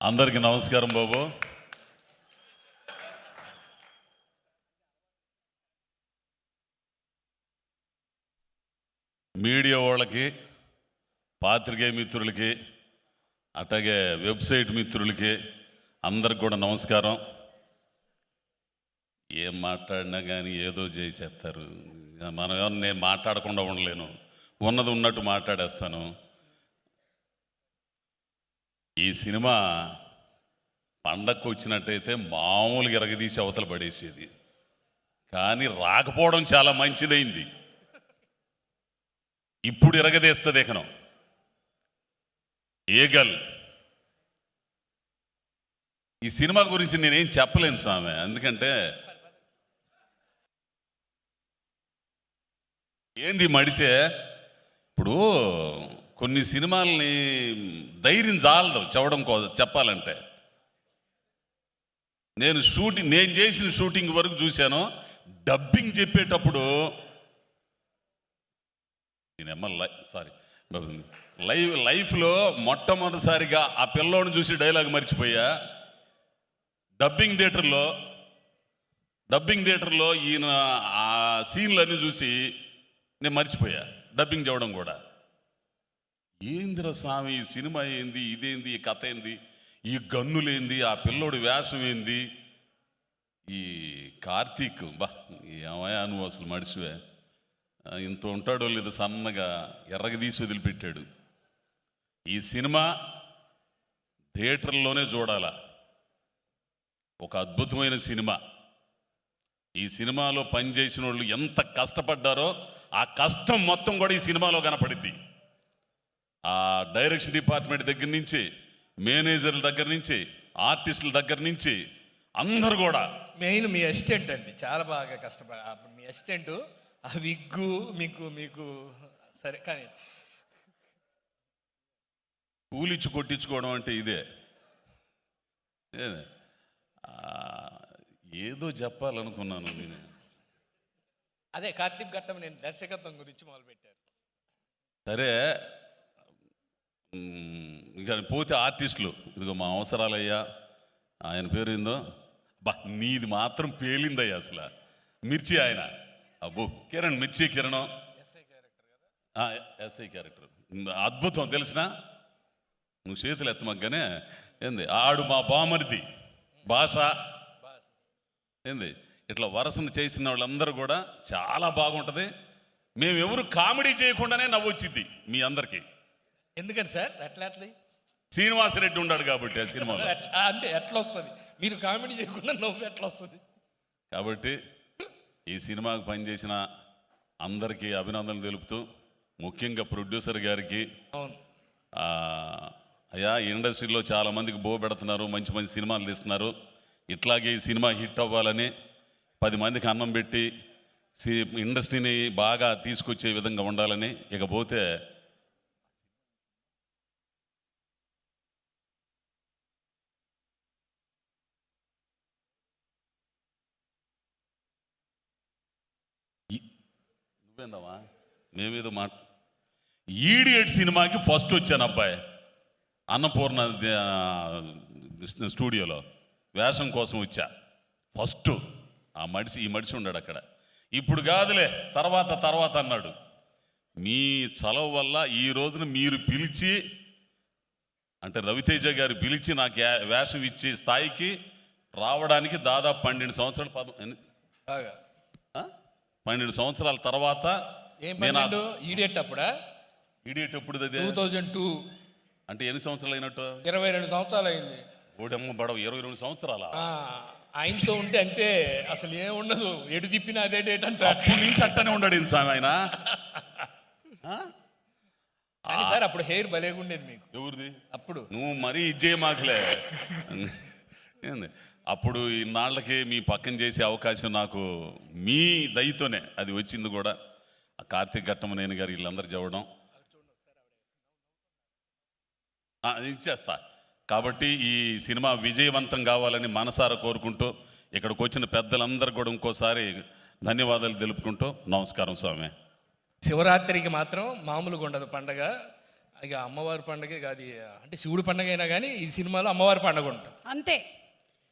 అందరికీ నమస్కారం బాబు. మీడియా వాళ్ళకి, పాత్రికేయ మిత్రులకి, అట్లాగే వెబ్సైట్ మిత్రులకి అందరికి కూడా నమస్కారం. ఏం మాట్లాడినా కానీ ఏదో చేసేస్తారు. మనం ఏమన్నా నేను మాట్లాడకుండా ఉండలేను, ఉన్నది ఉన్నట్టు మాట్లాడేస్తాను. ఈ సినిమా పండగకు వచ్చినట్టయితే మామూలుగా ఎరగదీసి అవతల పడేసేది, కానీ రాకపోవడం చాలా మంచిదైంది. ఇప్పుడు ఎరగదీస్తుంది ఎకనం ఏగల్. ఈ సినిమా గురించి నేనేం చెప్పలేను స్వామి, ఎందుకంటే ఏంది మడిసే. ఇప్పుడు కొన్ని సినిమాలని ధైర్యం చాలదు చెప్పాలంటే. నేను చేసిన షూటింగ్ వరకు చూశాను. డబ్బింగ్ చెప్పేటప్పుడు లైఫ్లో మొట్టమొదటిసారిగా ఆ పిల్లోని చూసి డైలాగ్ మర్చిపోయా. డబ్బింగ్ థియేటర్లో ఈయన ఆ సీన్లన్నీ చూసి నేను మర్చిపోయా, డబ్బింగ్ చేయడం కూడా. ఏందిరా స్వామి, ఈ సినిమా ఏంది, ఇదేంది, ఈ కథ ఏంది, ఈ గన్నులేంది, ఆ పిల్లోడి వేషం ఏంది. ఈ కార్తీక్ ఏమయ్యా నువ్వు అసలు మడిసివే, ఇంత ఉంటాడో లేదు, సన్నగా ఎర్రగా తీసి వదిలిపెట్టాడు. ఈ సినిమా థియేటర్లోనే చూడాల, ఒక అద్భుతమైన సినిమా. ఈ సినిమాలో పనిచేసిన వాళ్ళు ఎంత కష్టపడ్డారో ఆ కష్టం మొత్తం కూడా ఈ సినిమాలో కనపడిద్ది. ఆ డైరెక్షన్ డిపార్ట్మెంట్ దగ్గర నుంచి, మేనేజర్ల దగ్గర నుంచి, ఆర్టిస్టుల దగ్గర నుంచి అందరు కూడా. మెయిన్ మీ అసిస్టెంట్ అండి, చాలా బాగా కష్టపడి. అప్పుడు మీ అసిస్టెంట్ ఆ విగ్గు మీకు సరే, కానీ కూలిచ్చి కొట్టించుకోవడం అంటే ఇదే. ఏదో చెప్పాలనుకున్నాను నేను. అదే కార్తీక్ ఘట్టం నేను దర్శకత్వం గురించి మొదలుపెట్టారు. సరే, ఇక పోతే ఆర్టిస్టులు, ఇదిగో మా అవసరాలయ్యా, ఆయన పేరు ఏందో, నీది మాత్రం పేలిందయ్యా అసలు. మిర్చి ఆయన, కిరణ్, మిర్చి కిరణ్, ఎస్ఐ క్యారెక్టర్ అద్భుతం. తెలిసిన నువ్వు చేతులు ఎత్తమగ్గానే ఏంది, ఆడు మా బామరిది భాష ఏంది, ఇట్లా వరసను చేసిన వాళ్ళందరూ కూడా చాలా బాగుంటుంది. మేము ఎవరు కామెడీ చేయకుండానే నవ్వొచ్చింది మీ అందరికీ. ఎందుకని సార్ అట్లా శ్రీనివాసరెడ్డి ఉన్నాడు కాబట్టి ఆ సినిమాలో. అంటే ఎట్లా వస్తుంది, మీరు కామెడీ చేయకుండా నవ్వు ఎట్లా వస్తుంది? కాబట్టి ఈ సినిమాకు పనిచేసిన అందరికీ అభినందనలు తెలుపుతూ, ముఖ్యంగా ప్రొడ్యూసర్ గారికి, అయ్యా ఇండస్ట్రీలో చాలామందికి పెడుతున్నారు, మంచి మంచి సినిమాలు తీస్తున్నారు, ఇట్లాగే ఈ సినిమా హిట్ అవ్వాలని 10 మందికి అన్నం పెట్టి ఇండస్ట్రీని బాగా తీసుకొచ్చే విధంగా ఉండాలని. ఇకపోతే నువ్వేందమ్మా, మేమేదో ఈడియట్ సినిమాకి ఫస్ట్ వచ్చాను అబ్బాయి, అన్నపూర్ణ స్టూడియోలో వేషం కోసం వచ్చా ఫస్ట్. ఈ మడిసి ఉన్నాడు అక్కడ. ఇప్పుడు కాదులే, తర్వాత అన్నాడు. మీ చలవ వల్ల ఈ రోజున మీరు పిలిచి, అంటే రవితేజ గారు పిలిచి నాకు వేషం ఇచ్చే స్థాయికి రావడానికి దాదాపు 12 సంవత్సరాలు 12 సంవత్సరాల తర్వాత. ఈడియట్ అప్పుడా? ఈడియట్ ఎప్పుడు? 2002. అంటే ఎన్ని సంవత్సరాలు అయినట్టు? 22 సంవత్సరాలు అయింది. ఓడమ్మ బడవ, 22 సంవత్సరాల ఆయనతో ఉంటే అంటే అసలు ఏముండదు, ఎటు తిప్పినా అదే డేట్ అంటే. అప్పుడు నుంచి అట్టనే ఉన్నాడు స్వామి ఆయన. సార్ అప్పుడు హెయిర్ భలేగా ఉండేది మీకు. ఎవరిది? అప్పుడు నువ్వు మరీ ఇజ్జేయ మాకులే. ఏంది అప్పుడు ఇన్నాళ్ళకి మీ పక్కన చేసే అవకాశం నాకు మీ దయతోనే అది వచ్చింది కూడా. ఆ కార్తీక్ ఘట్టమనేని గారు వీళ్ళందరూ చెప్పడం ఇచ్చేస్తా. కాబట్టి ఈ సినిమా విజయవంతం కావాలని మనసారా కోరుకుంటూ, ఇక్కడికి వచ్చిన పెద్దలందరూ కూడా ఇంకోసారి ధన్యవాదాలు తెలుపుకుంటూ నమస్కారం స్వామి. శివరాత్రికి మాత్రం మామూలుగా ఉండదు పండగ. ఇక అమ్మవారి పండగే కాదు, అంటే శివుడి పండగ అయినా కానీ ఈ సినిమాలో అమ్మవారి పండగ ఉంటుంది. అంతే.